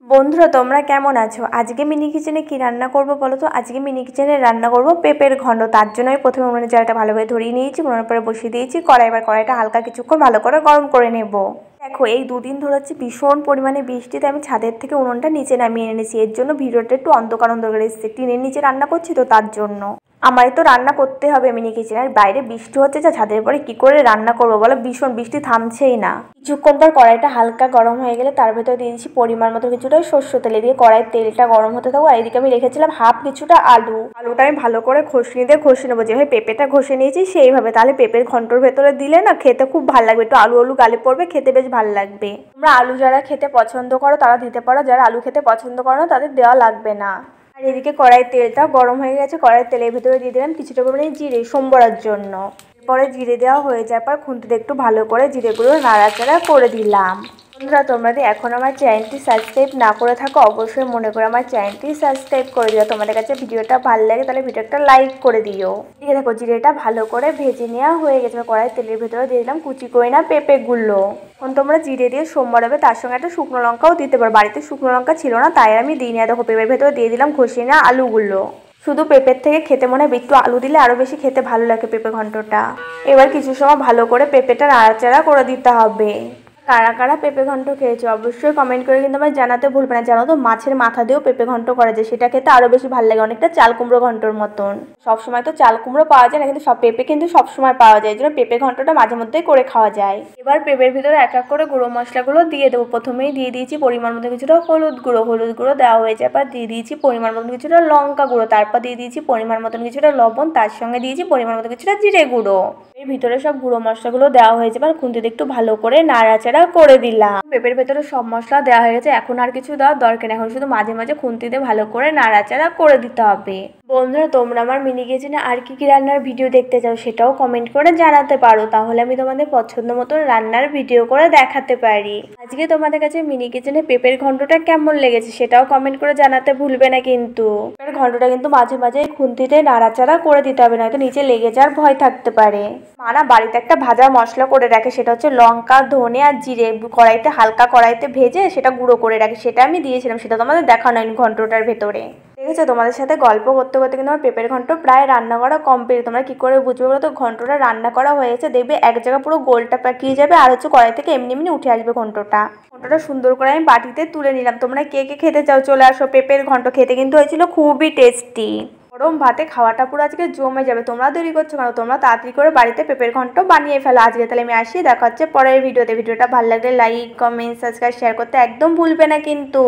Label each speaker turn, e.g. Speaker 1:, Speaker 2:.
Speaker 1: বন্ধুরা তোমরা কেমন আছো? আজকে মিনি কিচেনে কি রান্না করব বলো তো? আজকে মিনি কিচেনে রান্না করব পেঁপের ঘন্ট। তার জন্য আমি প্রথমে উনুনের জালটা ভালোভাবে ধরিয়ে নিয়েছি, উনুনের পরে বসিয়ে দিয়েছি কড়াই। এবার কড়াইটা হালকা কিছুক্ষণ ভালো করে গরম করে নেব। দেখো এই দুদিন ধরে হচ্ছে ভীষণ পরিমাণে বৃষ্টিতে আমি ছাদের থেকে উনুনটা নিচে নামিয়ে এনেছি। এর জন্য ভিডিওটা একটু অন্ধকার অন্ধকার এসেছে, টিনের নিচে রান্না করছি তো তার জন্য। আমারই তো রান্না করতে হবে মিনি কিচেনে, আর বাইরে বৃষ্টি হচ্ছে, যা ছাদের পরে কি করে রান্না করবো বলো? ভীষণ বৃষ্টি থামছেই না। কিছুক্ষণ পর কড়াইটা হালকা গরম হয়ে গেলে তার ভেতরে দিয়ে দিচ্ছি পরিমাণ মতো কিছুটা সর্ষে তেল। দিয়ে কড়াইয়ের তেলটা গরম হতে থাকবো। আর এদিকে আমি রেখেছিলাম হাফ কিছুটা আলুটা আমি ভালো করে ঘষে দিয়ে ঘষে নেবো, যেভাবে পেঁপেটা ঘষে নিয়েছি সেইভাবে। তাহলে পেঁপের ঘন্টর ভেতরে দিলে না খেতে খুব ভালো লাগবে, একটু আলু আলু গালে পড়বে, খেতে বেশ ভালো লাগবে। তোমরা আলু যারা খেতে পছন্দ করো তারা দিতে পারো, যারা আলু খেতে পছন্দ করো না তাদের দেওয়া লাগবে না। আর এদিকে কড়াইয়ের তেলটা গরম হয়ে গেছে, কড়াইয়ের তেলের ভিতরে দিয়ে দিলাম কিছুটা পরিমাণে জিরে সম্বরার জন্য। এরপরে জিরে দেওয়া হয়ে যাওয়ার পর খুন্তিতে একটু ভালো করে জিরেগুলো নাড়াচাড়া করে দিলাম। বন্ধুরা তোমরা যদি এখন আমার চ্যানেলটি সাবস্ক্রাইব না করে থাকো অবশ্যই মনে করে আমার চ্যানেলটি সাবস্ক্রাইব করে দিও। তোমাদের কাছে ভিডিওটা ভালো লাগে তাহলে ভিডিওটা লাইক করে দিও। ঠিক আছে, দেখো জিরেটা ভালো করে ভেজে নেওয়া হয়ে গেছে। কড়াই তেলের ভেতরে দিয়ে দিলাম কুচি করে না পেঁপেগুলো। এখন তোমরা জিরে দিয়ে সোমবার হবে, তার সঙ্গে একটা শুকনো লঙ্কাও দিতে পারো। বাড়িতে শুকনো লঙ্কা ছিল না তাই আমি দিই না। দেখো পেঁপের ভেতরে দিয়ে দিলাম ঘষে নেওয়া আলুগুলো। শুধু পেঁপের থেকে খেতে মনে হয় একটু আলু দিলে আরও বেশি খেতে ভালো লাগে পেঁপে ঘন্টটা। এবার কিছু সময় ভালো করে পেঁপেটা নাড়াচাড়া করে দিতে হবে। কারা কারা পেঁপে ঘন্ট খেয়েছো অবশ্যই কমেন্ট করে কিন্তু আমায় জানাতে ভুলবে না। জানো তো মাছের মাথা দিয়েও পেঁপে ঘন্ট করা যায়, সেটা খেতে আরও বেশি ভালো লাগে, অনেকটা চাল কুমড়ো ঘন্টর মতন। সবসময় তো চাল কুমড়ো পাওয়া যায় না, কিন্তু সব পেঁপে কিন্তু সবসময় পাওয়া যায়, এই জন্য পেঁপে ঘন্টটা মাঝে মধ্যেই করে খাওয়া যায়। এবার পেঁপের ভিতরে এক এক করে গুঁড়ো মশলাগুলো দিয়ে দেবো। প্রথমেই দিয়ে দিয়েছি পরিমাণ মতো কিছুটা হলুদ গুঁড়ো দেওয়া হয়ে যায়। এবার দিয়ে দিয়েছি পরিমাণ মতো কিছুটা লঙ্কা গুঁড়ো, তারপর দিয়ে দিয়েছি পরিমাণ মতন কিছুটা লবণ, তার সঙ্গে দিয়েছি পরিমাণ মতো কিছুটা জিরে গুঁড়ো। এর ভিতরে সব গুঁড়ো মশলাগুলো দেওয়া হয়েছে। এবার খুন্তিতে একটু ভালো করে নাড়াচাড়া করে দিলাম। পেঁপের ভেতরে সব মশলা দেওয়া হয়ে গেছে, এখন আর কিছু দেওয়ার দরকার নেই। এখন শুধু মাঝে মাঝে খুন্তিতে ভালো করে নাড়াচাড়া করে দিতে হবে। বন্ধুরা তোমরা আমার মিনি কিচেনে আর কি কি রান্নার ভিডিও দেখতে চাও সেটাও কমেন্ট করে জানাতে পারো, তাহলে আমি তোমাদের পছন্দ মতন রান্নার ভিডিও করে দেখাতে পারি। আজকে তোমাদের কাছে মিনি কিচেনে পেঁপের ঘন্টটা কেমন লেগেছে সেটাও কমেন্ট করে জানাতে ভুলবে না কিন্তু। পেঁপের ঘন্টটা কিন্তু মাঝে মাঝে খুন্তিতে নাড়াচাড়া করে দিতে হবে, নয়তো নিচে লেগে যাওয়ার ভয় থাকতে পারে। মা না বাড়িতে একটা ভাজা মশলা করে রাখে, সেটা হচ্ছে লঙ্কা ধনে আর জিরে হালকা কড়াইতে ভেজে সেটা গুঁড়ো করে রাখে, সেটা আমি দিয়েছিলাম, সেটা তোমাদের দেখানো হয়নি ঘন্টটার ভেতরে। ঠিক আছে, তোমাদের সাথে গল্প করতে করতে কিন্তু আমার পেঁপের ঘন্ট প্রায় রান্না করা কমপ্লিট। তোমরা কি করে বুঝবে বলো তো ঘন্টটা রান্না করা হয়েছে? দেখবে এক জায়গা পুরো গোলটা পাকিয়ে যাবে, আর হচ্ছে কড়াই থেকে এমনি এমনি উঠে আসবে ঘন্টটা। সুন্দর করে আমি বাটিতে তুলে নিলাম। তোমরা কে কে খেতে চাও চলে আসো। পেঁপের ঘন্ট খেতে কিন্তু হয়েছিল খুবই টেস্টি। গরম ভাতে খাওয়াটা পুরো আজকে জমে যাবে। তোমরা দেরি করছো কেন? তোমরা তাড়াতাড়ি করে বাড়িতে পেঁপের ঘন্ট বানিয়ে ফেলো আজকে। তাহলে আমি আসি, দেখা হচ্ছে পরের ভিডিওতে। ভিডিওটা ভালো লাগলে লাইক কমেন্ট সাবস্ক্রাইব শেয়ার করতে একদম ভুলবে না কিন্তু।